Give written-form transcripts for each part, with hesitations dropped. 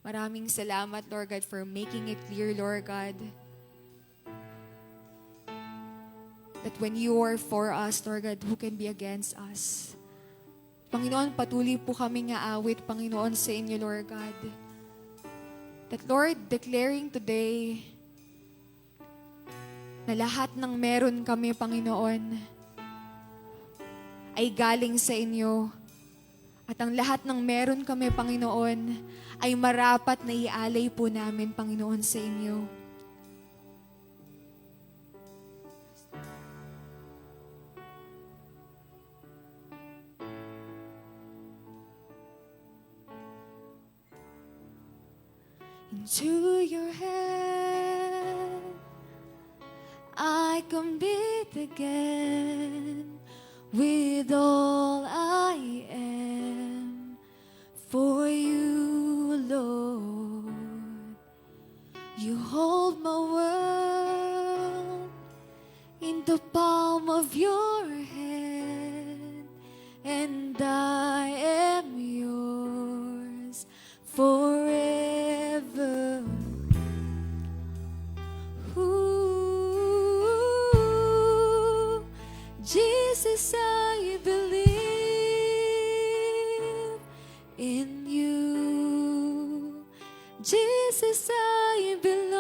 Maraming salamat, Lord God, for making it clear, Lord God, that when you are for us, Lord God, who can be against us? Panginoon, patuloy po kami nga awit, Panginoon, sa inyo, Lord God. That, Lord, declaring today na lahat ng meron kami, Panginoon, ay galing sa inyo. At ang lahat ng meron kami, Panginoon, ay marapat na ialay po namin, Panginoon, sa inyo. Into your hand I commit again with all I am for you, Lord. You hold my world in the palm of your hand, and I am yours forever. Ooh, Jesus, I believe in you. Jesus, I belong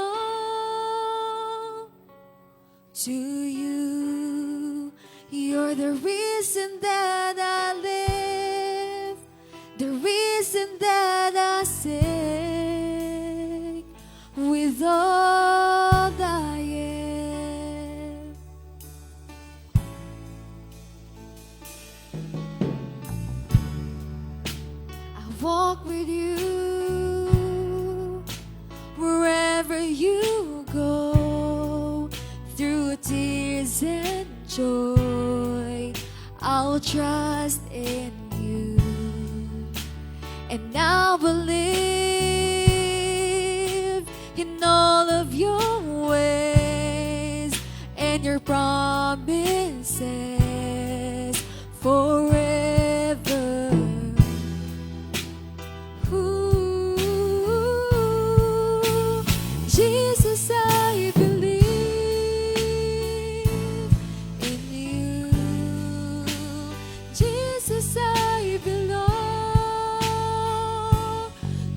to you. You're the reason that I live, the reason that I sing with all I am. I walk with you wherever you go, through tears and joy. I'll trust in you, and I believe in all of your ways and your promises forever. Ooh, Jesus, I believe in you. Jesus, I belong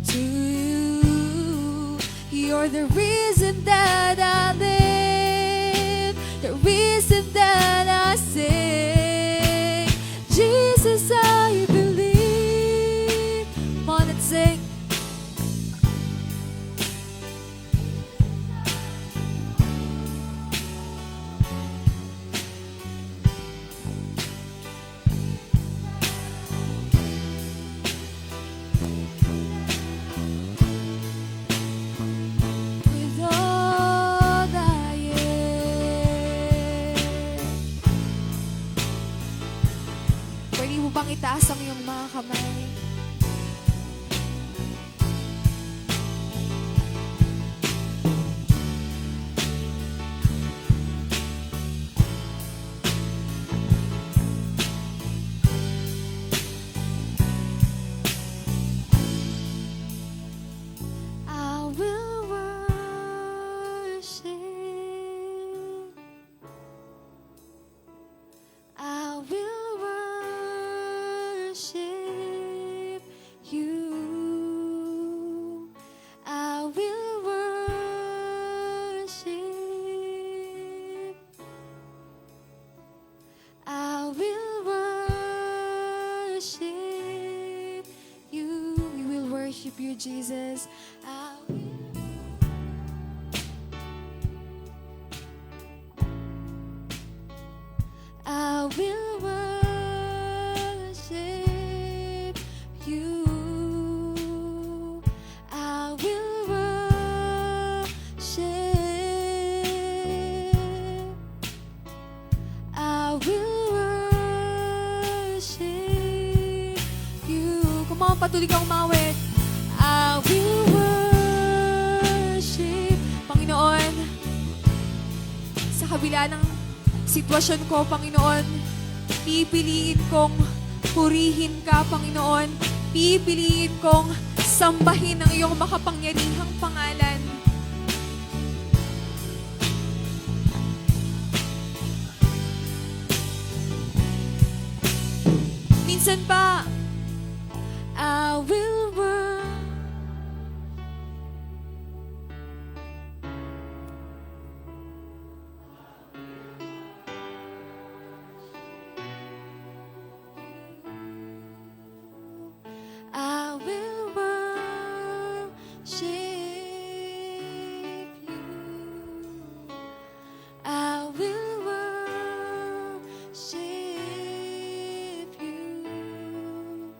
to you. You're the reason that I live, the reason that I sing. Jesus, I believe. Come on and sing. With all I am. Pwede mo bang itaas ang iyong mga kamay? I will worship. I will worship you. I will worship. I will worship you. We will worship you, Jesus. I will. I will worship you. I will worship. I will worship you. Come on, patuloy kang umawit. I will worship. Panginoon, sa kabila ng sitwasyon ko, Panginoon, pipiliin kong purihin ka, Panginoon. Pipiliin kong sambahin ang iyong makapangyarihang pangalan. Minsan pa, I will work. I will worship you. I will worship you.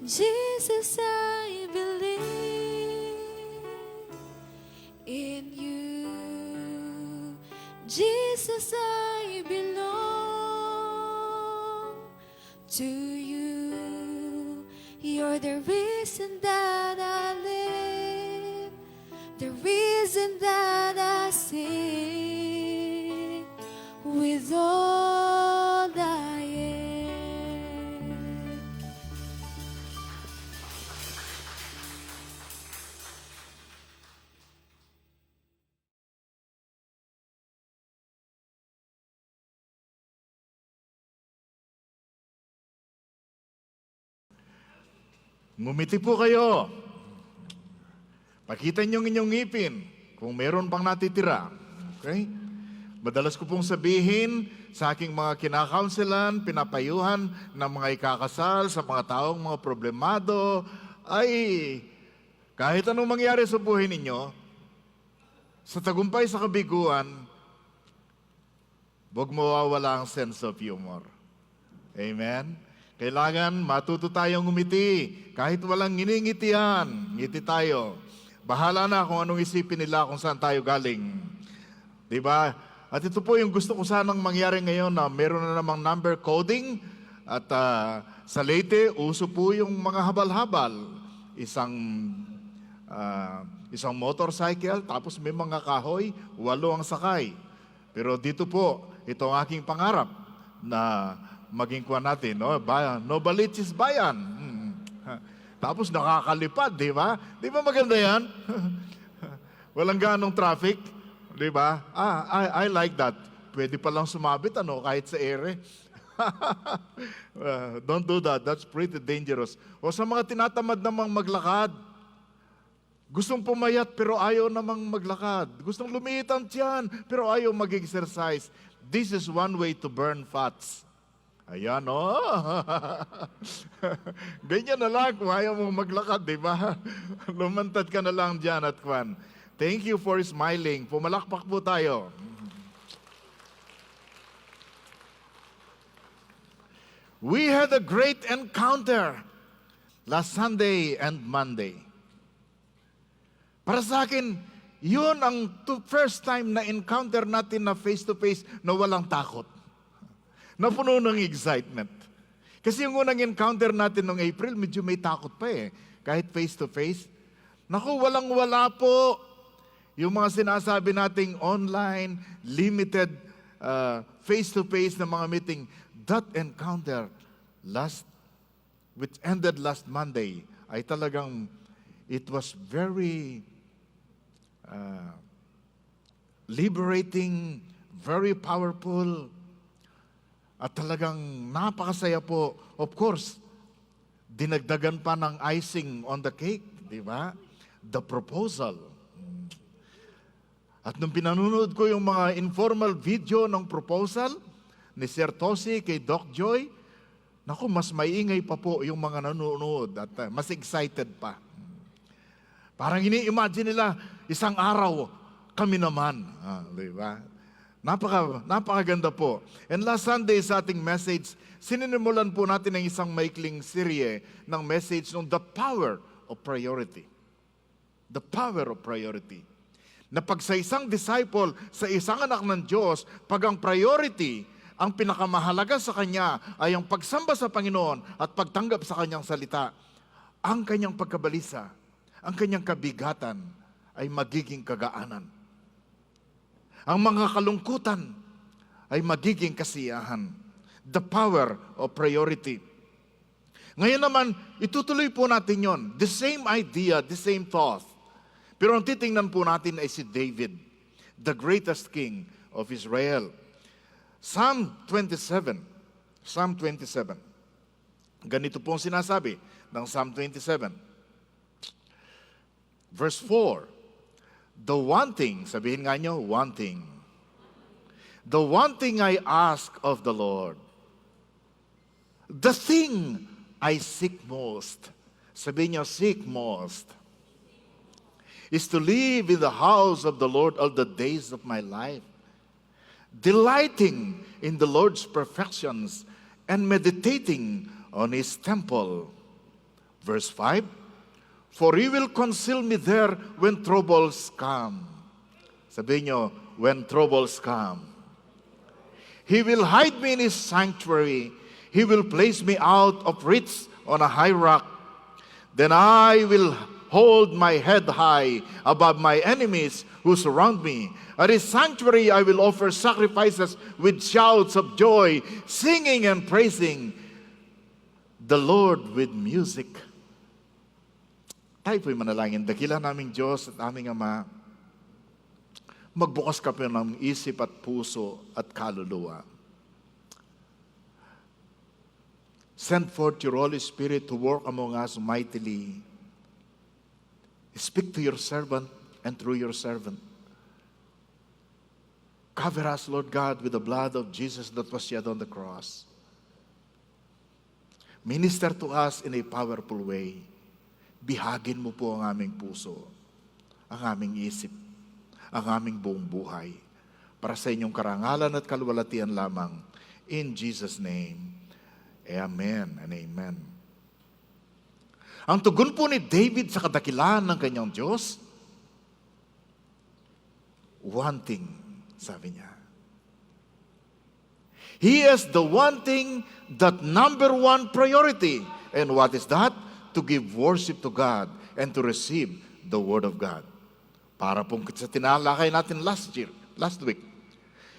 Jesus, I believe in you. Jesus, I belong to you. You're the reason that I live, the reason that I sing with all I am. Ngumiti po kayo. Pakita niyo ang inyong ngipin kung meron pang natitira. Okay? Madalas ko pong sabihin sa aking mga kinakaunselan, pinapayuhan ng mga ikakasal sa mga taong mga problemado, ay kahit anong mangyari sa buhay ninyo, sa tagumpay sa kabiguan, huwag mawawala ang sense of humor. Amen? Kailangan matuto tayong ngumiti. Kahit walang nginingitian, ngiti tayo. Bahala na kung anong isipin nila kung saan tayo galing. Diba? At ito po yung gusto ko sanang mangyari ngayon na meron na namang number coding. At sa Leyte, uso po yung mga habal-habal. Isang motorcycle, tapos may mga kahoy, 8 ang sakay. Pero dito po, ito ang aking pangarap na maging kuha natin, no? Novaliches Bayan. Tapos nakakalipad, di ba? Di ba maganda yan? Walang ganong traffic, di ba? I like that. Pwede palang sumabit, kahit sa ere. Don't do that. That's pretty dangerous. O sa mga tinatamad namang maglakad, gustong pumayat pero ayaw namang maglakad. Gustong lumiit ang tiyan pero ayaw mag-exercise. This is one way to burn fats. Ayan, ganyan na lang kung ayaw mong maglakad, di ba? Lumantad ka na lang dyan at kwan. Thank you for smiling. Pumalakpak po tayo. We had a great encounter last Sunday and Monday. Para sa akin, yun ang first time na encounter natin na face-to-face na walang takot. Napuno ng excitement. Kasi yung unang encounter natin noong April, medyo may takot pa eh. Kahit face-to-face. Naku, walang-wala po. Yung mga sinasabi nating online, limited, face-to-face na mga meeting. That encounter which ended last Monday, ay talagang, it was very liberating, very powerful, at talagang napakasaya po. Of course, dinagdagan pa ng icing on the cake, di ba? The proposal. At nung pinanonood ko yung mga informal video ng proposal ni Sir Tosi kay Doc Joy, naku, mas maingay pa po yung mga nanonood at mas excited pa. Parang ini-imagine nila, isang araw, kami naman. Di ba? Napakaganda po. And last Sunday sa ating message, sininimulan po natin ang isang maikling serye ng message ng The Power of Priority. The Power of Priority. Na pag sa isang disciple, sa isang anak ng Diyos, pag ang priority, ang pinakamahalaga sa kanya ay ang pagsamba sa Panginoon at pagtanggap sa kanyang salita, ang kanyang pagkabalisa, ang kanyang kabigatan ay magiging kagaanan. Ang mga kalungkutan ay magiging kasiyahan. The power of priority. Ngayon naman, itutuloy po natin yon. The same idea, the same thought. Pero ang titingnan po natin ay si David, the greatest king of Israel. Psalm 27. Psalm 27. Ganito po ang sinasabi ng Psalm 27. Verse 4. The one thing, sabihin nga nyo, one thing. The one thing I ask of the Lord, the thing I seek most, sabihin nyo, seek most, is to live in the house of the Lord all the days of my life, delighting in the Lord's perfections and meditating on His temple. Verse 5, for He will conceal me there when troubles come. Sabihin nyo, when troubles come. He will hide me in His sanctuary. He will place me out of reach on a high rock. Then I will hold my head high above my enemies who surround me. At His sanctuary I will offer sacrifices with shouts of joy, singing and praising the Lord with music. Tayo po'y manalangin. Dakila naming Diyos at aming Ama, magbukas ka po ng isip at puso at kaluluwa. Send forth your Holy Spirit to work among us mightily. Speak to your servant and through your servant. Cover us, Lord God, with the blood of Jesus that was shed on the cross. Minister to us in a powerful way. Bihagin mo po ang aming puso, ang aming isip, ang aming buong buhay, para sa inyong karangalan at kaluwalhatian lamang. In Jesus' name, amen and amen. Ang tugon po ni David sa kadakilaan ng kanyang Diyos, one thing, sabi niya. He is the one thing, that number one priority. And what is that? To give worship to God and to receive the Word of God. Para pong sa tinalakay natin last week,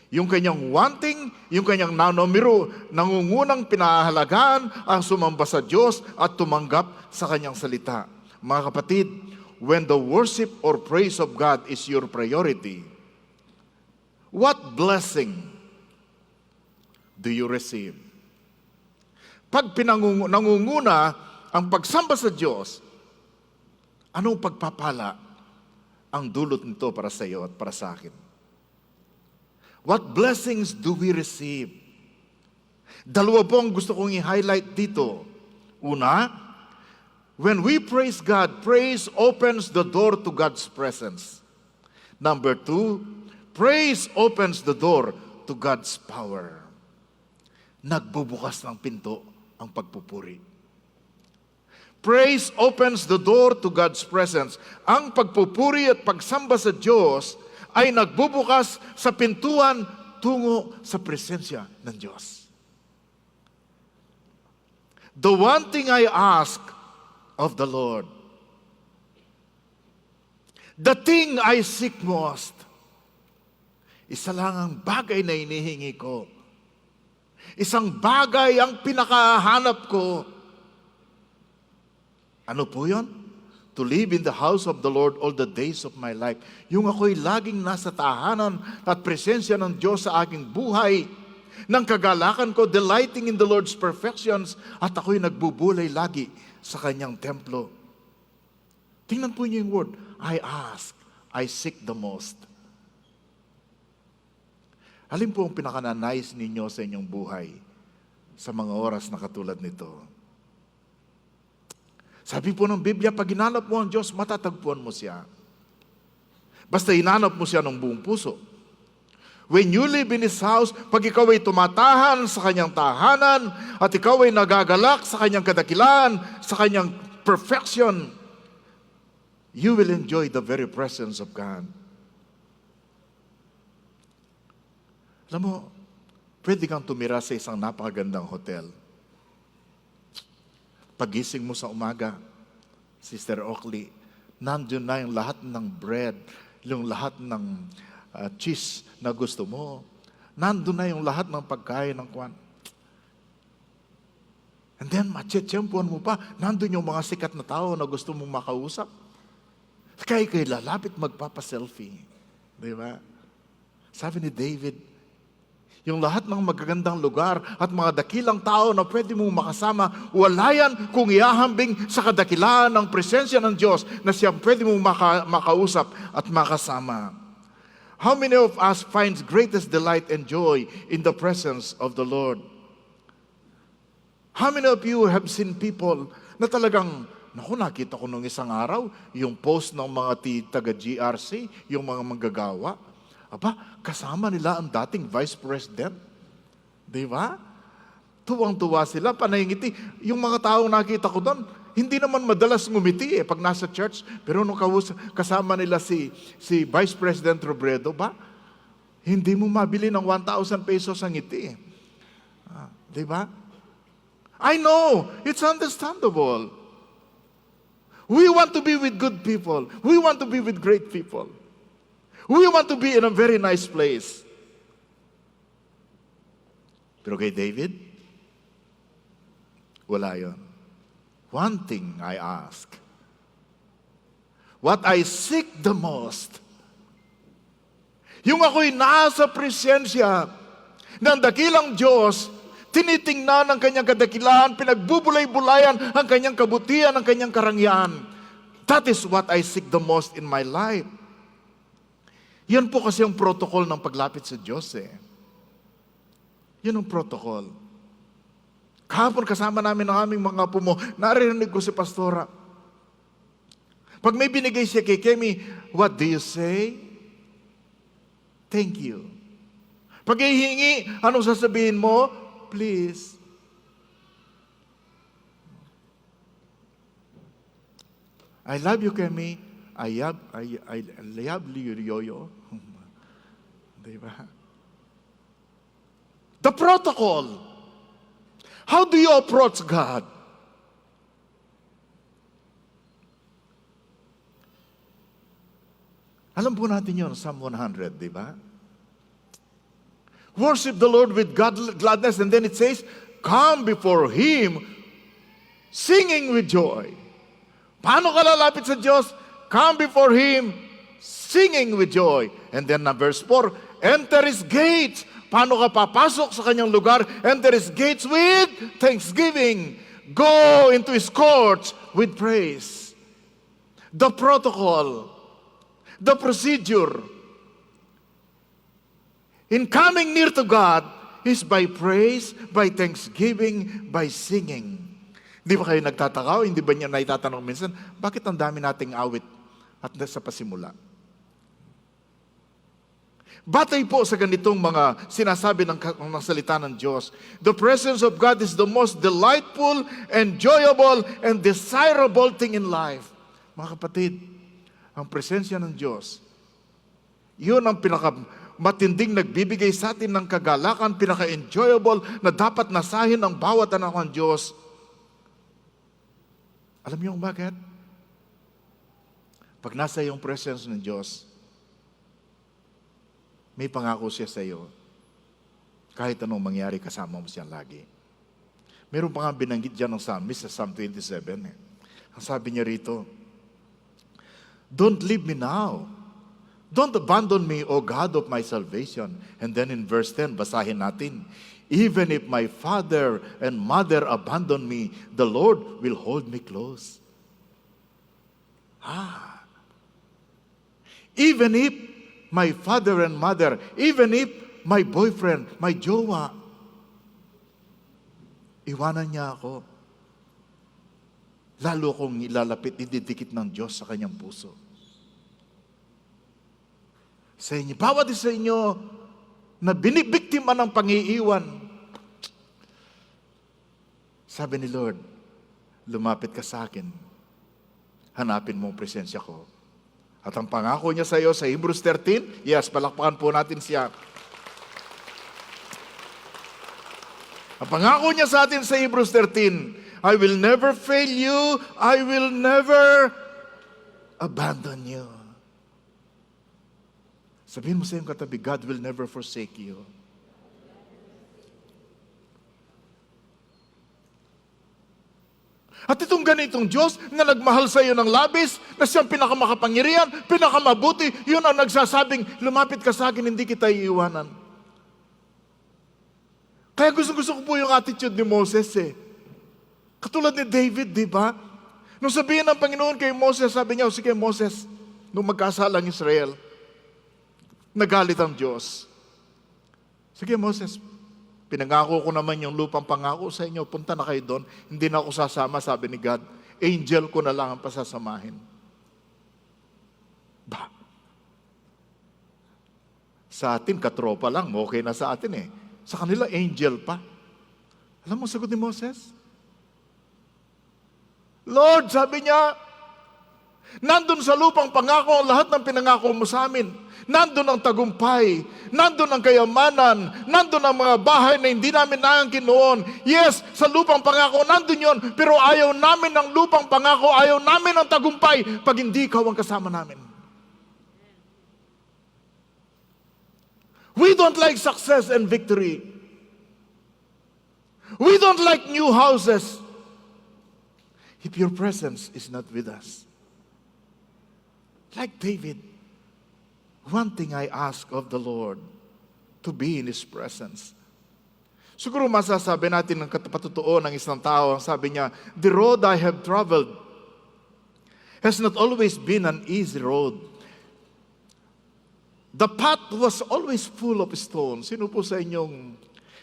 yung kanyang wanting, yung kanyang nanomero, nangungunang pinahalagaan ang sumamba sa Diyos at tumanggap sa kanyang salita. Mga kapatid, when the worship or praise of God is your priority, what blessing do you receive? Pag nangunguna ang pagsamba sa Diyos, anong pagpapala ang dulot nito para sa iyo at para sa akin? What blessings do we receive? Dalawa po ang gusto kong i-highlight dito. Una, when we praise God, praise opens the door to God's presence. Number two, praise opens the door to God's power. Nagbubukas ng pinto ang pagpupuri. Praise opens the door to God's presence. Ang pagpupuri at pagsamba sa Diyos ay nagbubukas sa pintuan tungo sa presensya ng Diyos. The one thing I ask of the Lord, the thing I seek most, isa lang ang bagay na inihingi ko. Isang bagay ang pinakahanap ko. Ano po yun? To live in the house of the Lord all the days of my life. Yung ako'y laging nasa tahanan at presensya ng Diyos sa aking buhay. Nang kagalakan ko, delighting in the Lord's perfections, at ako'y nagbubulay lagi sa kanyang templo. Tingnan po niyo yung word. I ask, I seek the most. Alin po ang pinakananais ninyo sa inyong buhay sa mga oras na katulad nito? Sabi po ng Biblia, pag hinanap mo ang Diyos, matatagpuan mo siya. Basta hinanap mo siya ng buong puso. When you live in His house, pag ikaw ay tumatahan sa kanyang tahanan, at ikaw ay nagagalak sa kanyang kadakilaan, sa kanyang perfection, you will enjoy the very presence of God. Alam mo, pwede kang tumira sa isang napakagandang hotel. Pagising mo sa umaga, Sister Oakley, nandun na yung lahat ng bread, yung lahat ng cheese na gusto mo. Nandun na yung lahat ng pagkain ng kwan. And then, matsyempuan mo pa, nandun yung mga sikat na tao na gusto mong makausap. Kaya kayo lalapit magpapaselfie. Di ba? Sabi ni David, yung lahat ng magagandang lugar at mga dakilang tao na pwede mong makasama, wala yan kung iahambing sa kadakilaan ng presensya ng Diyos na siya pwede mong makausap at makasama. How many of us finds greatest delight and joy in the presence of the Lord? How many of you have seen people na talagang, naku, nakita ko nung isang araw, yung post ng mga taga-GRC, yung mga manggagawa, kasama nila ang dating Vice President. Di ba? Tuwang-tuwa sila, panayingiti. Yung mga taong nakita ko doon, hindi naman madalas ngumiti pag nasa church, pero nung kasama nila si Vice President Robredo, hindi mo mabili ng 1,000 pesos ang ngiti. Di ba? I know, it's understandable. We want to be with good people. We want to be with great people. We want to be in a very nice place. Pero kay David, wala yun. One thing I ask, what I seek the most, yung ako'y nasa presensya ng dakilang Diyos, tinitingnan ang kanyang kadakilaan, pinagbubulay-bulayan ang kanyang kabutihan, ang kanyang karangyaan. That is what I seek the most in my life. Yan po kasi ang protocol ng paglapit sa Diyos Yan ang protocol. Kahapon kasama namin ang aming mga pumo, narinig ko si Pastora. Pag may binigay siya kay Kemi, what do you say? Thank you. Pag ihingi, anong sasabihin mo? Please. I love you, Kemi. I love you, Yoyo. Diba? The protocol. How do you approach God? Alam po natin yun, Psalm 100, di ba? Worship the Lord with gladness, and then it says, come before Him singing with joy. Paano ka lalapit sa Diyos? Come before Him singing with joy. And then na verse 4, enter His gates. Paano ka papasok sa kanyang lugar? Enter His gates with thanksgiving. Go into His courts with praise. The protocol, the procedure in coming near to God is by praise, by thanksgiving, by singing. Di ba kayo nagtataka? Hindi ba niya naitatanong minsan, bakit ang dami nating awit at sa pasimula? Batay po sa ganitong mga sinasabi ng salita ng Diyos, the presence of God is the most delightful, enjoyable, and desirable thing in life. Mga kapatid, ang presensya ng Diyos, yun ang matinding nagbibigay sa atin ng kagalakan, pinaka-enjoyable na dapat nasahin ng bawat anak ng Diyos. Alam niyo kung bakit? Pag nasa iyong presence ng Diyos, may pangako siya sa iyo. Kahit anong mangyari, kasama mo siya lagi. Meron pa nga binanggit dyan ng Psalmist sa Psalm 27. Ang sabi niya rito, don't leave me now. Don't abandon me, O God of my salvation. And then in verse 10, basahin natin, even if my father and mother abandon me, the Lord will hold me close. Even if my father and mother, even if my boyfriend, my jowa, iwanan niya ako, lalo kong ilalapit, ididikit ng Diyos sa kanyang puso. Sa inyo, bawat isa inyo na binibiktima ng pangiiwan, sabi ni Lord, lumapit ka sa akin, hanapin mo ang presensya ko. At ang pangako niya sa iyo sa Hebrews 13, yes, palakpakan po natin siya. Ang pangako niya sa atin sa Hebrews 13, I will never fail you, I will never abandon you. Sabihin mo sa iyong katabi, God will never forsake you. At itong ganitong Diyos na nagmahal sa iyo ng labis, na siyang pinakamakapangyarihan, pinakamabuti, yun ang nagsasabing, lumapit ka sa akin, hindi kita iiwanan. Kaya gusto ko po yung attitude ni Moses eh. Katulad ni David, di ba? Nung sabihin ng Panginoon kay Moses, sabi niya, sige Moses, nung magkasala ang Israel, nagalit ang Diyos. Sige Moses, pinangako ko naman yung lupang pangako sa inyo, punta na kayo doon, hindi na ako sasama, sabi ni God, angel ko na lang ang pasasamahin. Ba? Sa atin, katropa lang, okay na sa atin eh. Sa kanila, angel pa. Alam mo, sagot ni Moses? Lord, sabi niya, nandun sa lupang pangako ang lahat ng pinangako mo sa amin. Nandun ang tagumpay, nandun ang kayamanan, nandun ang mga bahay na hindi namin naangkin noon. Yes, sa lupang pangako, nandun yon. Pero ayaw namin ng lupang pangako, ayaw namin ng tagumpay pag hindi ikaw ang kasama namin. We don't like success and victory. We don't like new houses if your presence is not with us. Like David, one thing I ask of the Lord, to be in His presence. Siguro masasabi natin ng patotoo ng isang tao, ang sabi niya, the road I have traveled has not always been an easy road. The path was always full of stones. Sino po sa inyong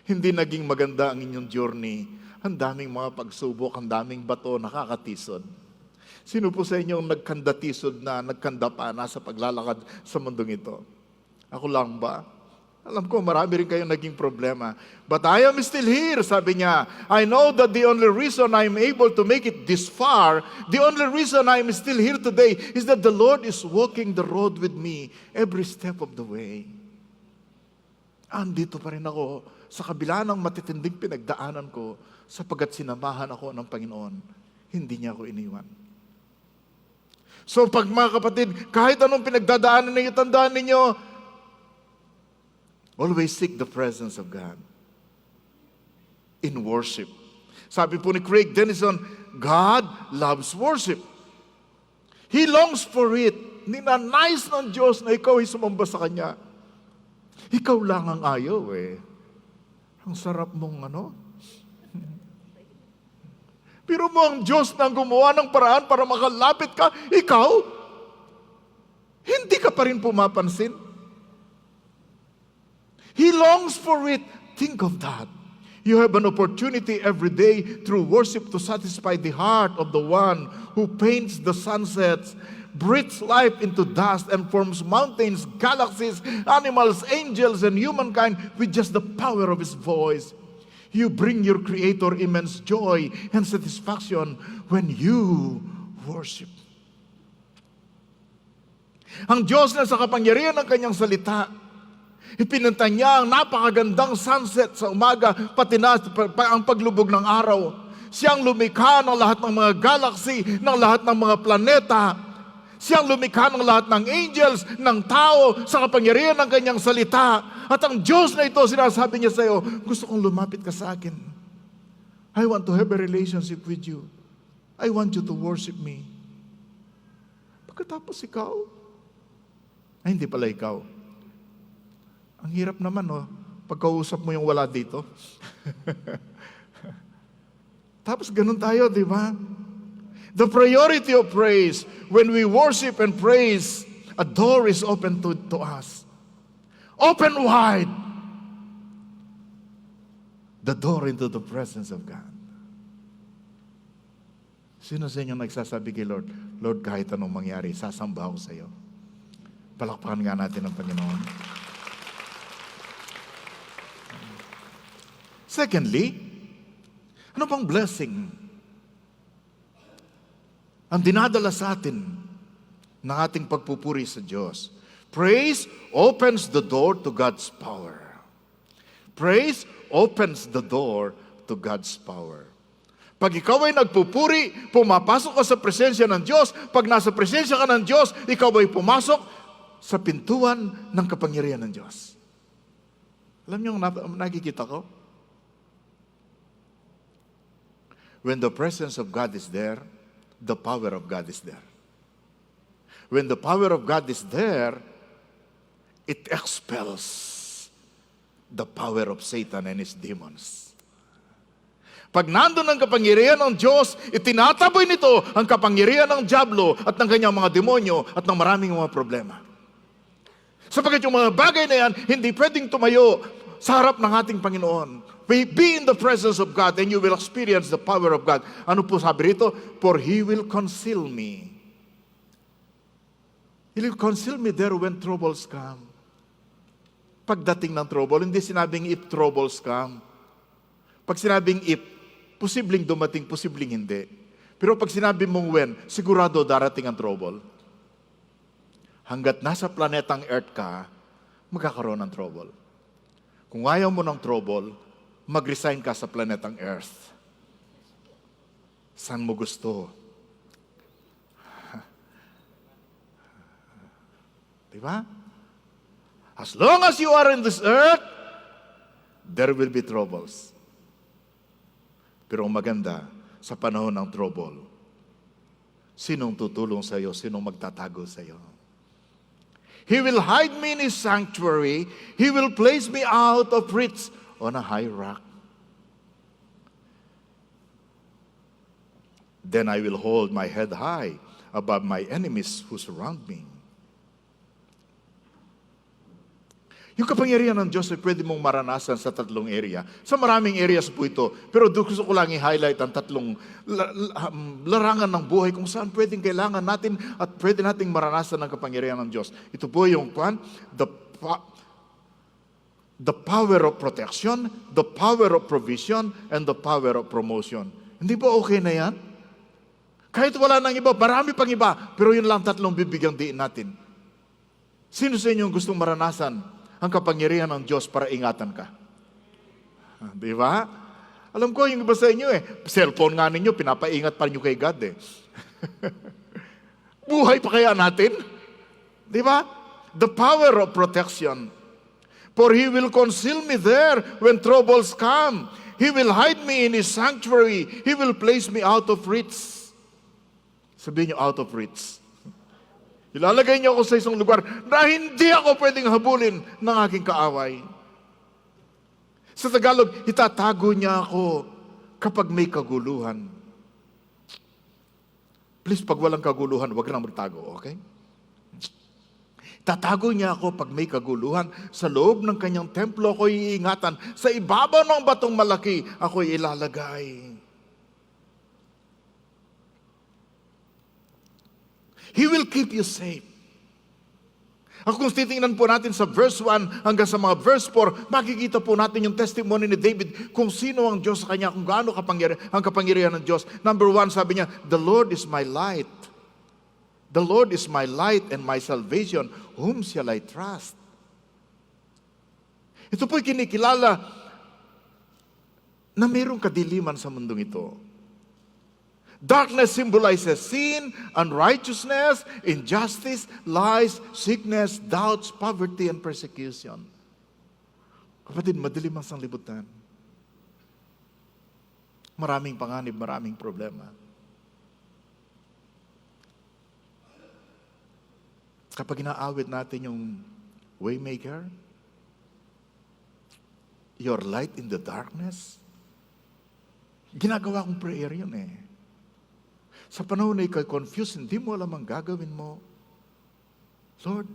hindi naging maganda ang inyong journey? Ang daming mga pagsubok, ang daming bato, nakakatisod. Sino po sa inyong nagkandatisod na, nagkandapa na sa paglalakad sa mundong ito? Ako lang ba? Alam ko, marami rin kayong naging problema. But I am still here, sabi niya. I know that the only reason I am able to make it this far, the only reason I am still here today, is that the Lord is walking the road with me every step of the way. Andito pa rin ako sa kabila ng matitinding pinagdaanan ko sapagkat sinamahan ako ng Panginoon. Hindi niya ako iniwan. So pag mga kapatid, kahit anong pinagdadaanan ninyo, tandaan ninyo, always seek the presence of God in worship. Sabi po ni Craig Denison, God loves worship. He longs for it. Ninanais ng Diyos na ikaw ay sumamba sa Kanya. Ikaw lang ang ayaw eh. Ang sarap mong Pero mo ang Diyos na gumawa ng paraan para makalapit ka, ikaw, hindi ka pa rin pumapansin. He longs for it. Think of that. You have an opportunity every day through worship to satisfy the heart of the one who paints the sunsets, breathes life into dust, and forms mountains, galaxies, animals, angels, and humankind with just the power of His voice. You bring your Creator immense joy and satisfaction when you worship. Ang Diyos na sa kapangyarihan ng Kanyang salita, ipinunta niya ang napakagandang sunset sa umaga, pati na ang paglubog ng araw. Siyang lumikha ng lahat ng mga galaxy, ng lahat ng mga planeta. Siyang lumikha ng lahat ng angels, ng tao, sa kapangyarihan ng Kanyang salita. At ang Diyos na ito, sinasabi niya sa iyo, gusto kong lumapit ka sa akin. I want to have a relationship with you. I want you to worship me. Pagkatapos ikaw, ay hindi pala ikaw. Ang hirap naman, pagkausap mo yung wala dito. Tapos ganun tayo, di ba? The priority of praise, when we worship and praise, a door is open to us. Open wide. The door into the presence of God. Sino sa inyo nagsasabi kay Lord, Lord, kahit anong mangyari, sasamba ako sa iyo. Palakpakan nga natin ang Panginoon. Secondly, ano pang blessing ang dinadala sa atin ng ating pagpupuri sa Diyos? Praise opens the door to God's power. Praise opens the door to God's power. Pag ikaw ay nagpupuri, pumapasok ka sa presensya ng Diyos. Pag nasa presensya ka ng Diyos, ikaw ay pumasok sa pintuan ng kapangyarihan ng Diyos. Alam niyo, nakikita ko? When the presence of God is there, the power of God is there. When the power of God is there, it expels the power of Satan and his demons. Pag nandun ang kapangyarihan ng Diyos, itinataboy nito ang kapangyarihan ng Diablo at ng kanyang mga demonyo at ng maraming mga problema. Sapagkat yung mga bagay na yan, hindi pwedeng tumayo sa harap ng ating Panginoon. Be in the presence of God and you will experience the power of God. Ano po sabi rito? For He will conceal me. He will conceal me there when troubles come. Pagdating ng trouble, hindi sinabing if troubles come. Pag sinabing if, posibleng dumating, posibleng hindi. Pero pag sinabi mong when, sigurado darating ang trouble. Hanggat nasa planetang Earth ka, magkakaroon ng trouble. Kung ayaw mo ng trouble, mag-resign ka sa planetang Earth. Saan mo gusto? Diba? As long as you are in this earth, there will be troubles. Pero ang maganda, sa panahon ng trouble, sinong tutulong sa iyo? Sinong magtatago sa iyo? He will hide me in His sanctuary. He will place me out of reach on a high rock. Then I will hold my head high above my enemies who surround me. Yung kapangyarihan ng Diyos ay pwede mong maranasan sa tatlong area. Sa maraming areas po ito. Pero gusto ko lang i-highlight ang tatlong larangan ng buhay kung saan pwedeng kailangan natin at pwede nating maranasan ang kapangyarihan ng Diyos. Ito po yung the power of protection, the power of provision, and the power of promotion. Hindi ba okay na yan? Kahit wala nang iba, marami pang iba, pero yun lang tatlong bibigyang diin natin. Sino sa inyo gustong maranasan ang kapangyarihan ng Diyos para ingatan ka? Di ba? Alam ko, yung iba sa inyo cellphone nga ninyo, pinapaingat pa niyo kay God Buhay pa kaya natin? Di ba? The power of protection. For He will conceal me there when troubles come. He will hide me in His sanctuary. He will place me out of reach. Sabihin niyo, out of reach. Ilalagay niyo ako sa isang lugar na hindi ako pwedeng habulin ng aking kaaway. Sa Tagalog, itatago niya ako kapag may kaguluhan. Please, pag walang kaguluhan, huwag lang magtago, okay? Tatago niya ako pag may kaguluhan. Sa loob ng kanyang templo ako iingatan. Sa ibabaw ng batong malaki ako ilalagay. He will keep you safe. At kung titingnan po natin sa verse 1 hanggang sa mga verse 4, makikita po natin yung testimony ni David kung sino ang Diyos sa kanya, kung gaano ang kapangyarihan ng Diyos. Number 1, sabi niya, the Lord is my light. The Lord is my light and my salvation. Whom shall I trust? Ito po'y kinikilala na mayroong kadiliman sa mundong ito. Darkness symbolizes sin, unrighteousness, injustice, lies, sickness, doubts, poverty, and persecution. Kapatid, madilim ang sanglibutan. Maraming panganib, maraming problema. Kapag inaawit natin yung Waymaker, your light in the darkness, ginagawa kong prayer yun Sa panahon na ikay confused, hindi mo alam ang gagawin mo. Lord,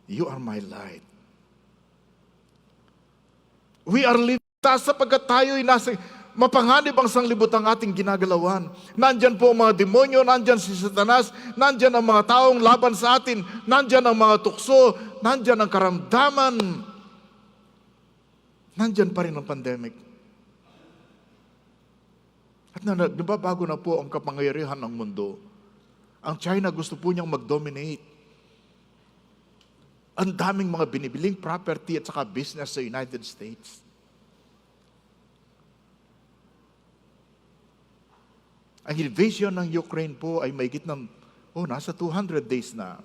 You are my light. We are living sapagkat tayo'y nasa mapanganib ang sanglibutang ating ginagalawan. Nandyan po ang mga demonyo, nandyan si Satanas, nandyan ang mga taong laban sa atin, nandyan ang mga tukso, nandyan ang karamdaman, nandyan pa rin ang pandemic. At nababago na po ang kapangyarihan ng mundo. Ang China gusto po niyang mag-dominate. Ang daming mga binibiling property at saka business sa United States. Ang invasion ng Ukraine po ay mahigit ng, nasa 200 days na.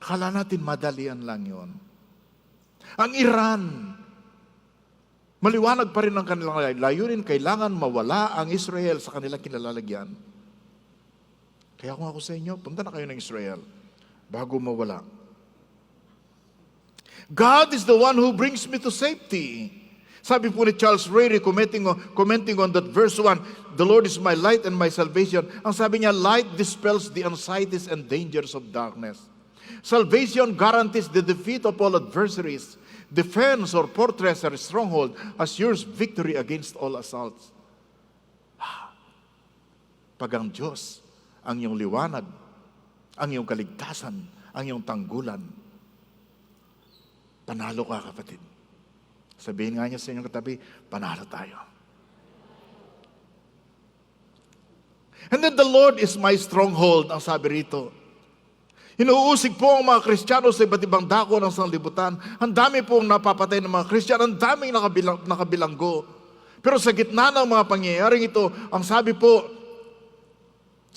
Akala natin madalian lang yon. Ang Iran, Maliwanag pa rin ang kanilang layunin, kailangan mawala ang Israel sa kanilang kinalalagyan. Kaya kung ako sa inyo, punta na kayo ng Israel bago mawala. God is the one who brings me to safety. Sabi po ni Charles Rayleigh, commenting on that verse 1, the Lord is my light and my salvation. Ang sabi niya, light dispels the anxieties and dangers of darkness. Salvation guarantees the defeat of all adversaries. Defense or fortress or stronghold assures victory against all assaults. Pag ang Diyos ang iyong liwanag, ang iyong kaligtasan, ang iyong tanggulan, panalo ka, kapatid. Sabihin nga niya sa inyong katabi, panalo tayo. And then the Lord is my stronghold, ang sabi rito. Inuusig po ang mga Kristiyano sa iba't ibang dako ng sanlibutan. Ang dami pong napapatay ng mga Kristiyano, ang daming nakabilanggo. Pero sa gitna ng mga pangyayaring ito, ang sabi po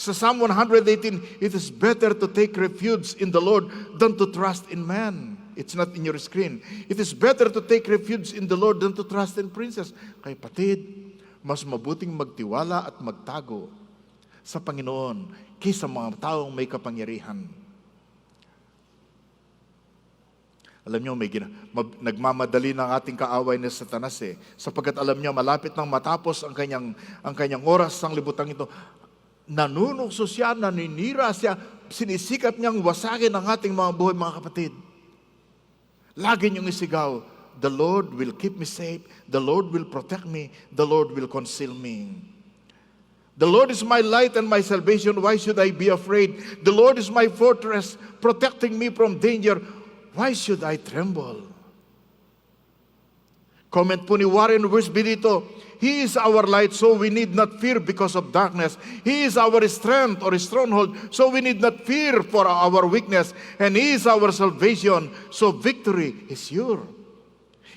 sa Psalm 118, it is better to take refuge in the Lord than to trust in man. It's not in your screen. It is better to take refuge in the Lord than to trust in princes. Kaya patid, mas mabuting magtiwala at magtago sa Panginoon kaysa mga taong may kapangyarihan. Alam niyo, nagmamadali ng ating kaaway na Satanas sapagkat alam niya malapit nang matapos ang kanyang oras sang libutang ito. Nanunukso siya, naninira siya, sinisikap niyang wasagin ang ating mga buhay, mga kapatid. Lagi niyong isigaw, the Lord will keep me safe, the Lord will protect me, the Lord will conceal me. The Lord is my light and my salvation, why should I be afraid? The Lord is my fortress, protecting me from danger, why should I tremble? Comment po ni Warren Wiersbe dito, He is our light, so we need not fear because of darkness. He is our strength or stronghold, so we need not fear for our weakness. And He is our salvation, so victory is sure.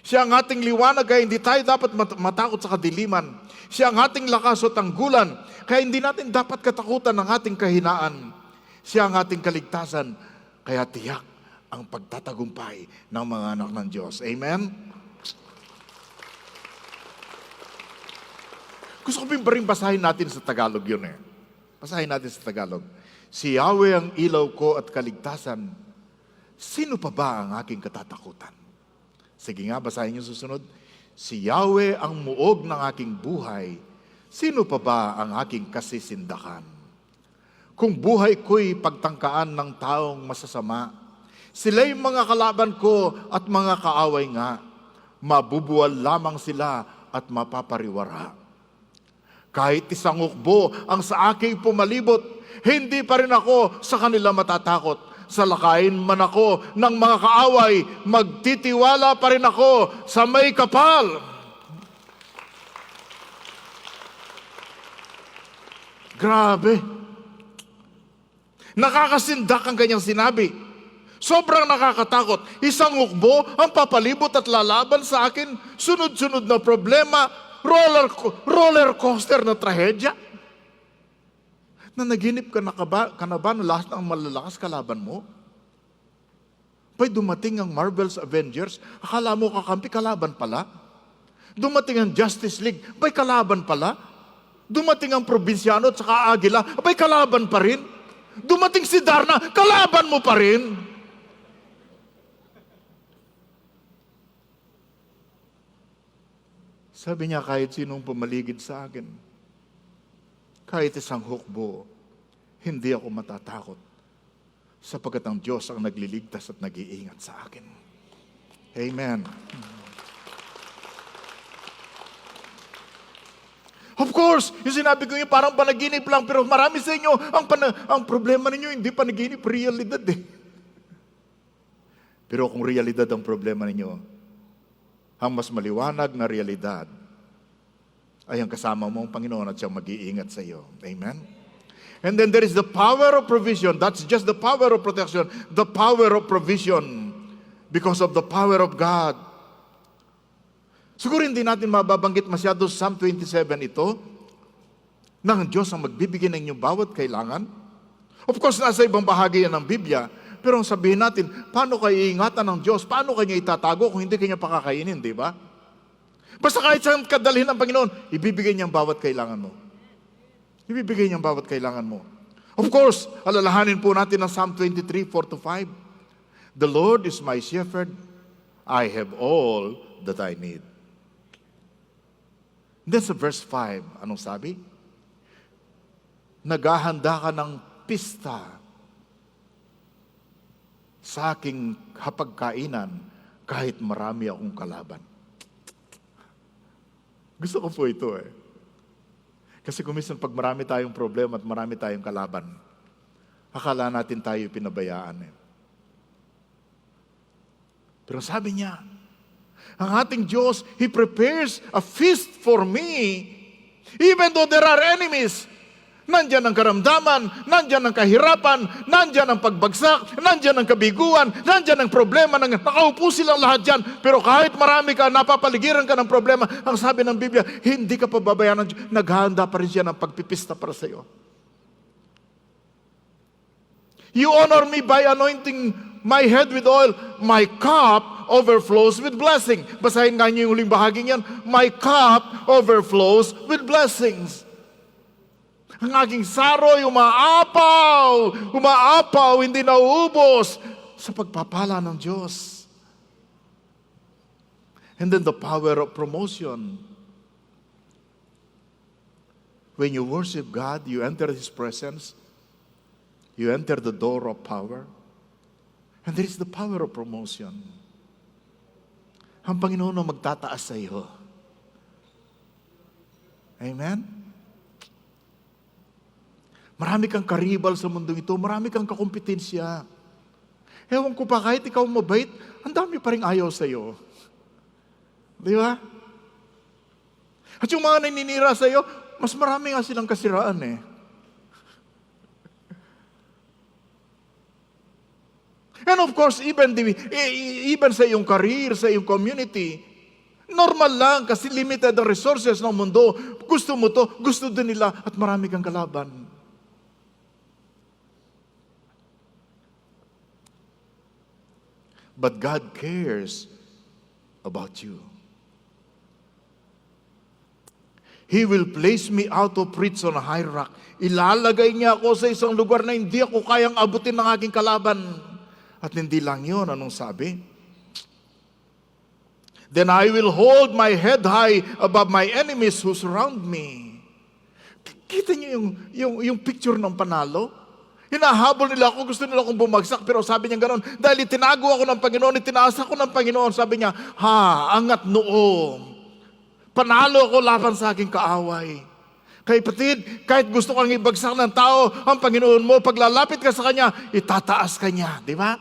Siya ang ating liwanag, kaya hindi tayo dapat matakot sa kadiliman. Siya ang ating lakas o tanggulan, kaya hindi natin dapat katakutan ng ating kahinaan. Siya ang ating kaligtasan, kaya tiyak ang pagtatagumpay ng mga anak ng Diyos. Amen? Gusto ko pa rin basahin natin sa Tagalog yun . Basahin natin sa Tagalog. Si Yahweh ang ilaw ko at kaligtasan. Sino pa ba ang aking katatakutan? Sige nga, basahin niyo susunod. Si Yahweh ang muog ng aking buhay. Sino pa ba ang aking kasisindakan? Kung buhay ko'y pagtangkaan ng taong masasama, sila'y mga kalaban ko at mga kaaway nga. Mabubuwal lamang sila at mapapariwara. Kahit isang hukbo ang sa aking pumalibot, hindi pa rin ako sa kanila matatakot. Salakayin man ako ng mga kaaway, magtitiwala pa rin ako sa may kapal. Grabe. Nakakasindak ang kanyang sinabi. Sobrang nakakatakot. Isang hukbo ang papalibot at lalaban sa akin. Sunod-sunod na problema, roller coaster na trahedya. Nanaginip ka na ba na lahat ng malalakas kalaban mo? Pa'y dumating ang Marvel's Avengers, akala mo kakampi, kalaban pala. Dumating ang Justice League, pa'y kalaban pala. Dumating ang Probinsyano at saka Agila, pa'y kalaban pa rin. Dumating si Darna, kalaban mo pa rin. Sabi niya, kahit sinong pumaligid sa akin, kahit isang hukbo, hindi ako matatakot sapagkat ang Diyos ang nagliligtas at nag-iingat sa akin. Amen. Of course, yung sinabi ko yung parang panaginip lang, pero marami sa inyo, ang problema ninyo, hindi panaginip, realidad . Pero kung realidad ang problema ninyo, ang mas maliwanag na realidad ay ang kasama mo ang Panginoon at siyang mag-iingat sa iyo. Amen? And then there is the power of provision. That's just the power of protection. The power of provision because of the power of God. Siguro hindi natin mababanggit masyado Psalm 27 ito, na ang Diyos ang magbibigay ng inyong bawat kailangan. Of course, nasa ibang bahagi yan ng Biblia, pero ang sabihin natin, paano kayo iingatan ng Diyos? Paano kanya itatago kung hindi kanya pakakainin, di ba? Basta kahit saan kadalhin ng Panginoon, ibibigay niya ang bawat kailangan mo. Ibibigay niya ang bawat kailangan mo. Of course, alalahanin po natin ang Psalm 23, 4-5. The Lord is my shepherd, I have all that I need. Then sa verse 5, anong sabi? Naghahanda ka ng pista sa aking hapagkainan kahit marami akong kalaban. Gusto ko po ito eh. Kasi kung minsan pag marami tayong problema at marami tayong kalaban, akala natin tayo pinabayaan eh. Pero sabi niya, ang ating Diyos, He prepares a feast for me even though there are enemies. Nandyan ang karamdaman, nandyan ang kahirapan, nandyan ang pagbagsak, nandyan ang kabiguan, nandyan ang problema, nakaupo silang lahat dyan. Pero kahit marami ka, napapaligiran ka ng problema, ang sabi ng Biblia, hindi ka pababayaan ng Diyos, naghahanda pa rin siya ng pagpipista para sa iyo. You honor me by anointing my head with oil, my cup overflows with blessing. Basahin nga niyo yung huling bahaging yan, my cup overflows with blessings. Ang aking saroy umaapaw, hindi nauubos sa pagpapala ng Diyos. And then the power of promotion. When you worship God, you enter His presence, you enter the door of power, and there is the power of promotion. Ang Panginoon ang magtataas sa iyo. Amen? Marami kang karibal sa mundong ito. Marami kang kakumpetensya. Ewan ko pa, kahit ikaw mabait, ang dami pa rin ayaw sa iyo. Di ba? At yung mga naninira sa iyo, mas marami nga silang kasiraan eh. And of course, even sa iyong career, sa iyong community, normal lang kasi limited ang resources ng mundo. Gusto mo to, gusto din nila, at marami kang kalaban. But God cares about you. He will place me out of reach on a high rock. Ilalagay niya ako sa isang lugar na hindi ako kayang abutin ng aking kalaban. At hindi lang yun, anong sabi? Then I will hold my head high above my enemies who surround me. Kita niyo yung picture ng panalo? Hinahabol nila ako, gusto nila akong bumagsak, pero sabi niya gano'n, dahil itinago ako ng Panginoon, itinaas ako ng Panginoon, sabi niya, angat noo. Panalo ako laban sa aking kaaway. Kaya patid, kahit gusto kang ibagsak ng tao, ang Panginoon mo, paglalapit ka sa Kanya, itataas ka niya. Di ba?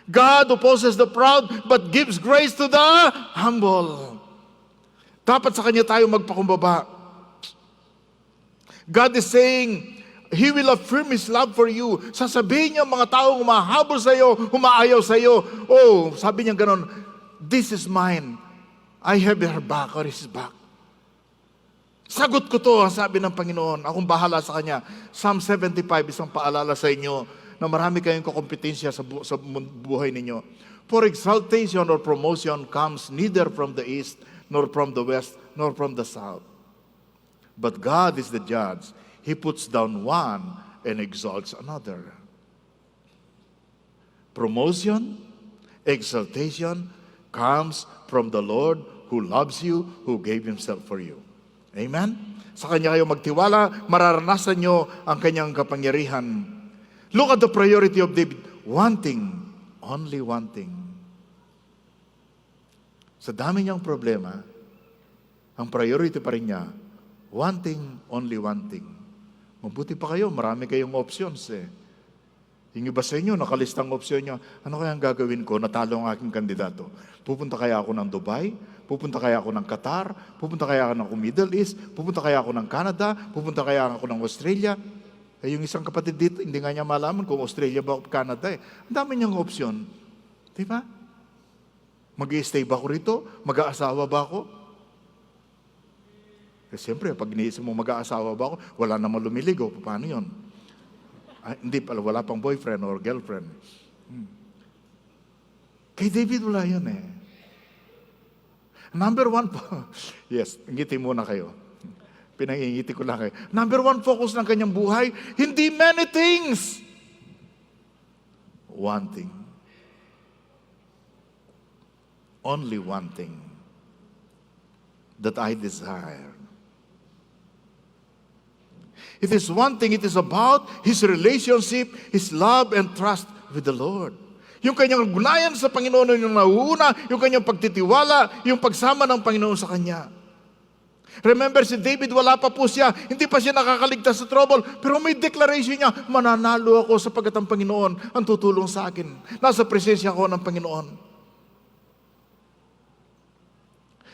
God opposes the proud, but gives grace to the humble. Dapat sa Kanya tayo magpakumbaba. God is saying, He will affirm His love for you. Sasabihin niya mga taong humahabol sa iyo, humaayaw sa iyo. Oh, sabi niya ganon, this is mine. I have her back or his back. Sagot ko to, sabi ng Panginoon. Akong bahala sa Kanya. Psalm 75, isang paalala sa inyo na marami kayong kakompetensya sa buhay ninyo. For exaltation or promotion comes neither from the east, nor from the west, nor from the south. But God is the judge. He puts down one and exalts another. Promotion, exaltation comes from the Lord who loves you, who gave Himself for you. Amen? Sa Kanya kayo magtiwala, mararanasan nyo ang Kanyang kapangyarihan. Look at the priority of David. One thing, only one thing. Sa dami niyang problema, ang priority pa rin niya, one thing, only one thing. Mabuti pa kayo, marami kayong options eh. Yung iba sa inyo, nakalistang opsyon nyo, ano kaya ang gagawin ko? Natalo ang aking kandidato. Pupunta kaya ako ng Dubai? Pupunta kaya ako ng Qatar? Pupunta kaya ako ng Middle East? Pupunta kaya ako ng Canada? Pupunta kaya ako ng Australia? Eh, yung isang kapatid dito, hindi nga niya malaman kung Australia ba o Canada eh. Ang dami niyang opsyon. Di ba? Mag-i-stay ba ako rito? Mag-aasawa ba ako? Eh, siyempre, pag iniisip mo mag-aasawa ba ako, wala namang lumiligo. Paano yun? Hindi pala, wala pang boyfriend or girlfriend. Kay David, wala yun eh. Number one po, yes, ngiti muna kayo. Pinangingiti ko lang kayo. Number one focus ng kanyang buhay, hindi many things. One thing. Only one thing that I desire. It is one thing, it is about his relationship, his love and trust with the Lord. Yung kanyang ugnayan sa Panginoon yung nauuna, yung kanyang pagtitiwala, yung pagsama ng Panginoon sa kanya. Remember, si David, wala pa po siya, hindi pa siya nakakaligtas sa trouble, pero may declaration niya, mananalo ako sapagkat ang Panginoon ang tutulong sa akin. Nasa presensya ko ng Panginoon.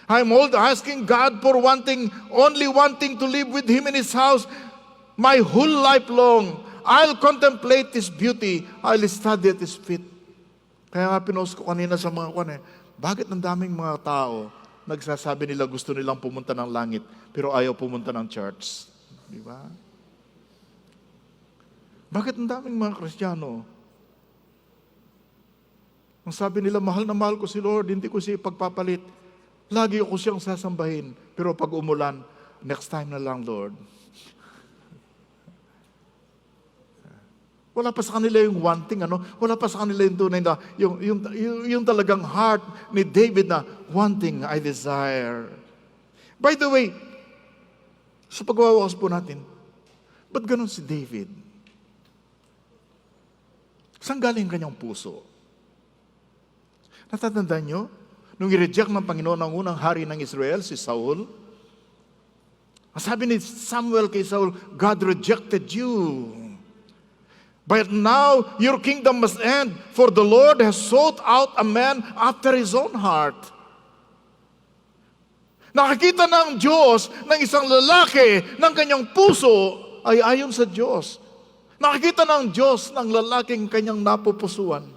I'm all asking God for one thing, only one thing, to live with Him in His house my whole life long. I'll contemplate His beauty. I'll study at His feet. Kaya nga pinost ko kanina sa mga bakit ang daming mga tao nagsasabi nila gusto nilang pumunta ng langit pero ayaw pumunta ng church? Di ba? Bakit ang daming mga Kristiyano? Ang sabi nila, mahal na mahal ko si Lord, hindi ko siya ipagpapalit. Lagi ako siyang sasambahin. Pero pag umulan, next time na lang, Lord. Wala pa sa kanila yung one thing, Wala pa sa kanila yung tunay na, yung talagang heart ni David na, one thing I desire. By the way, sa pagwawakas po natin, ba't ganun si David? Saan galing kanyang puso? Natatandaan nyo? Nung i-reject ng Panginoon ang unang hari ng Israel, si Saul, ang sabi ni Samuel kay Saul, God rejected you. But now, your kingdom must end, for the Lord has sought out a man after His own heart. Nakakita ng Diyos ng isang lalaki ng kanyang puso ay ayon sa Diyos. Nakakita ng Diyos ng lalaking kanyang napupusuan.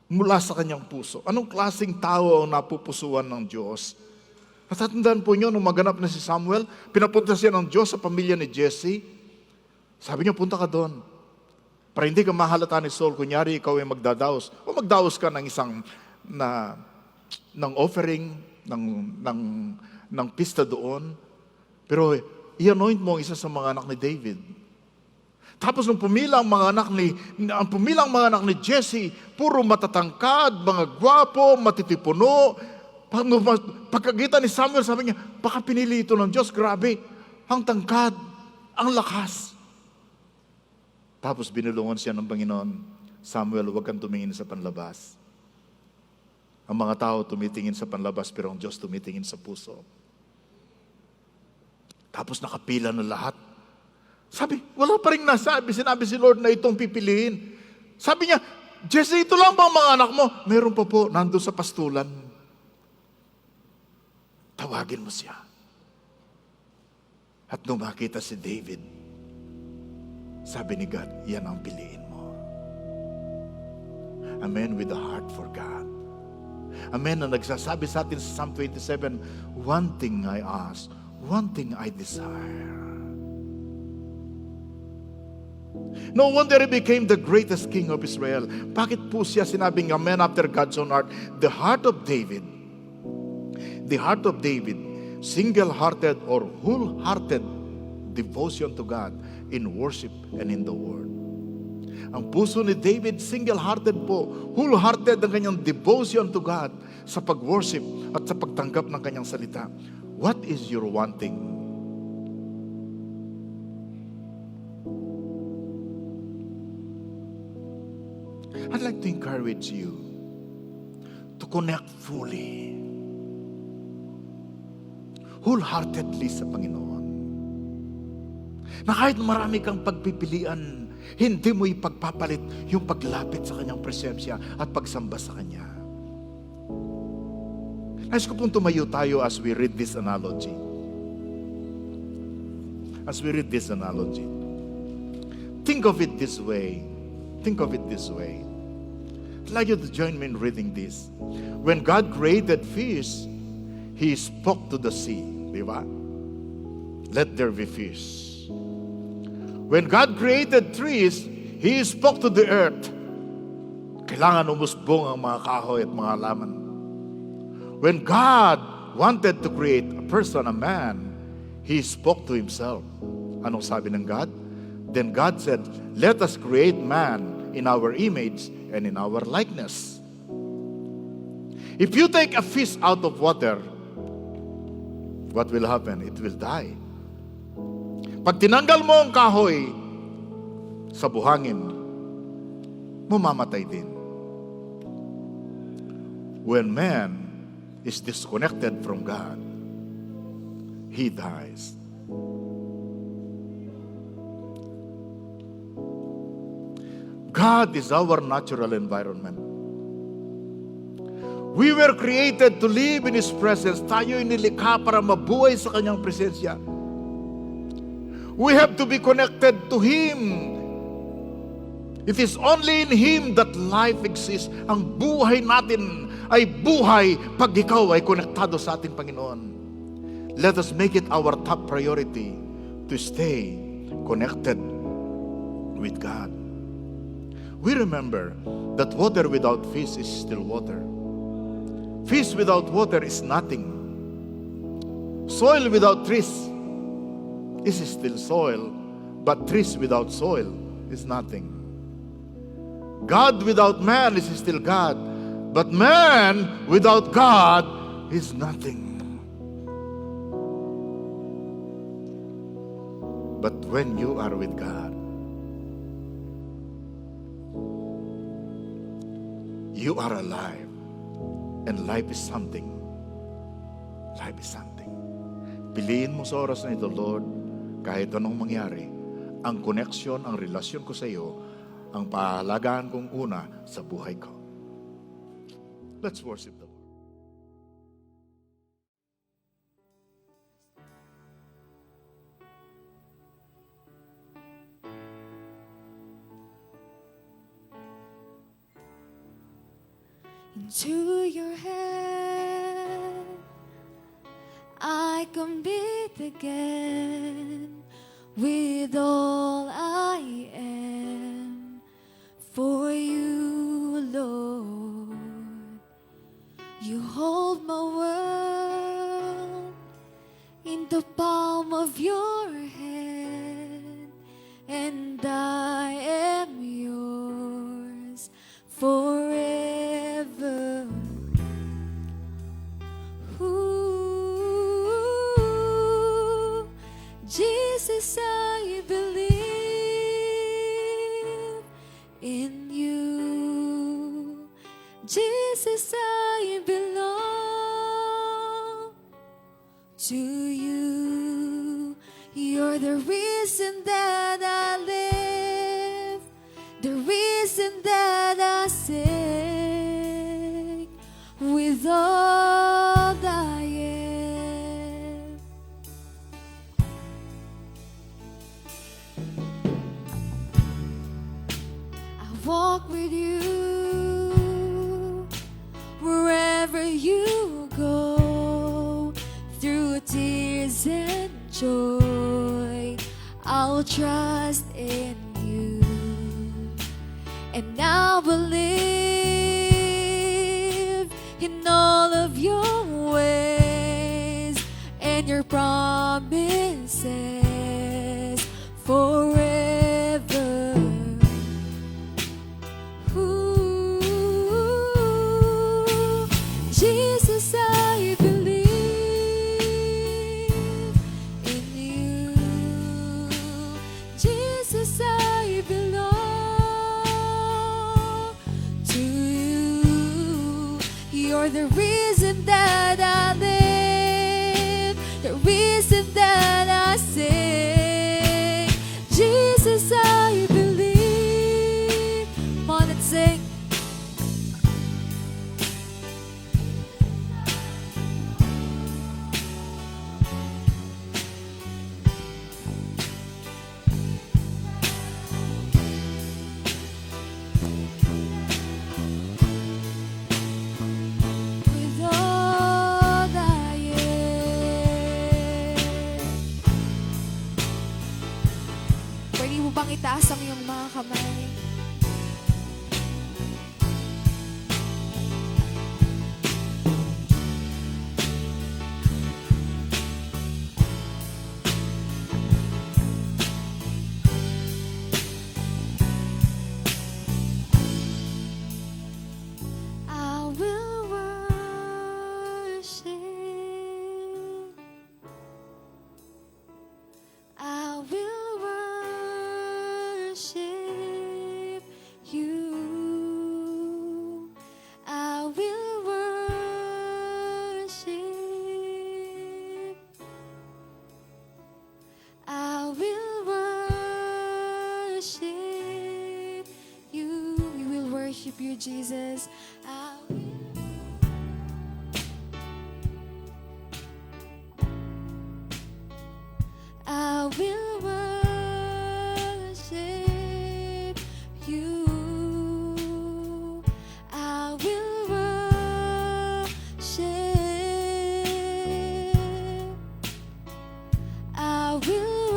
Mula sa kanyang puso. Anong klaseng tao ang napupusuan ng Diyos? Natatandaan po nyo, nung maganap na si Samuel, pinapunta siya ng Diyos sa pamilya ni Jesse. Sabi niya, punta ka doon. Para hindi ka mahalata ni Saul, kunyari ikaw ay magdadaos. O magdaos ka ng isang ng offering, ng pista doon. Pero i-anoint mo ang isa sa mga anak ni David. Tapos nung pumilang mga anak ni Jesse, puro matatangkad, mga gwapo, matitipuno. Pagkakita ni Samuel, sabi niya, baka pinili ito ng Diyos. Grabe, ang tangkad, ang lakas. Tapos binulungan siya ng Panginoon, Samuel, huwag kang tumingin sa panlabas. Ang mga tao tumitingin sa panlabas, pero ang Diyos tumitingin sa puso. Tapos nakapila na lahat. Sabi, wala pa rin nasabi. Sinabi si Lord na itong pipiliin. Sabi niya, Jesse, ito lang ba ang mga anak mo? Meron pa po, nandun sa pastulan. Tawagin mo siya. At nung makita si David, sabi ni God, yan ang piliin mo. A man with a heart for God. A man na nagsasabi sa atin sa Psalm 27, one thing I ask, one thing I desire. No wonder he became the greatest king of Israel. Bakit po siya sinabing a man after God's own heart? The heart of David, single-hearted or whole-hearted devotion to God in worship and in the Word. Ang puso ni David, single-hearted po, whole-hearted ang kanyang devotion to God sa pag-worship at sa pagtanggap ng kanyang salita. What is your one thing? I'd like to encourage you to connect fully, wholeheartedly sa Panginoon. Na kahit marami kang pagpipilian, hindi mo ipagpapalit yung paglapit sa Kanyang presensya at pagsamba sa Kanya. Nais ko pong tumayo tayo as we read this analogy. Think of it this way. I'd like you to join me in reading this. When God created fish, He spoke to the sea. Di ba? Let there be fish. When God created trees, He spoke to the earth. kailangan umusbong ang mga kahoy at mga halaman. When God wanted to create a person, a man, He spoke to Himself. Anong sabi ng God? Then God said, let us create man in our image and in our likeness. If you take a fish out of water, what will happen? It will die. Pag tinanggal mo ang kahoy sa buhangin, mamamatay din. When man is disconnected from God, he dies. God is our natural environment. We were created to live in His presence. Tayo inilikha para mabuhay sa Kanyang presensya. We have to be connected to Him. It is only in Him that life exists. Ang buhay natin ay buhay pag ikaw ay konektado sa ating Panginoon. Let us make it our top priority to stay connected with God. We remember that water without fish is still water. Fish without water is nothing. Soil without trees is still soil, but trees without soil is nothing. God without man is still God, but man without God is nothing. But when you are with God, you are alive. And life is something. Life is something. Piliin mo sa oras na ito, Lord, kahit anong mangyari, ang connection, ang relasyon ko sa iyo, ang pahalagaan kong una sa buhay ko. Let's worship the Lord. Into your hand I commit again with all I am for you, Lord. You hold my world in the palm of your hand, and I am yours forever. Ooh, Jesus, I believe in you. Jesus, I belong to you. You're the reason that I live, the reason that I sing with all I am. I walk with you wherever you go, through tears and joy. I'll trust in you, and I'll believe in all of your ways and your promises forever. Ooh, Jesus, I believe in you. Jesus, I belong to you. You're the reason that I live, the reason that I sing. Jesus, I believe. Come on and sing. With all I am. Pwede mo bang itaas ang iyong mga kamay? Jesus. I will worship you. I will worship. I will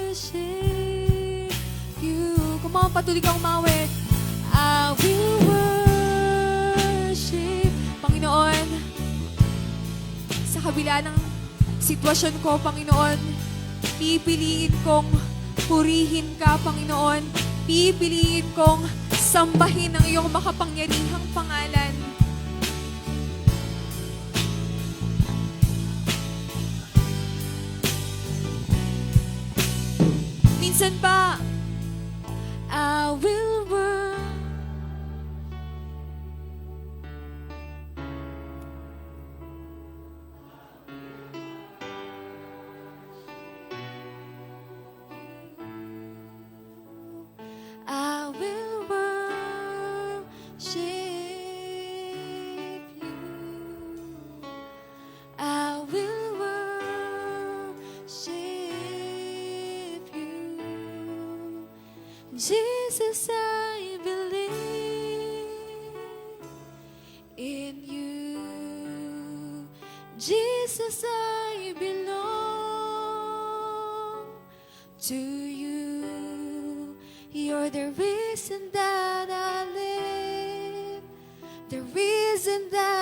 worship you. Come on, patuloy kang umawit. I will worship. Panginoon, sa kabila ng sitwasyon ko, Panginoon, pipiliin kong purihin ka, Panginoon. Pipiliin kong sambahin ang iyong makapangyarihang pangalan. Minsan pa, I will work. I will worship you. I will worship you. Jesus, I believe in you. Jesus, I belong to you. You're the reason that I live, the reason that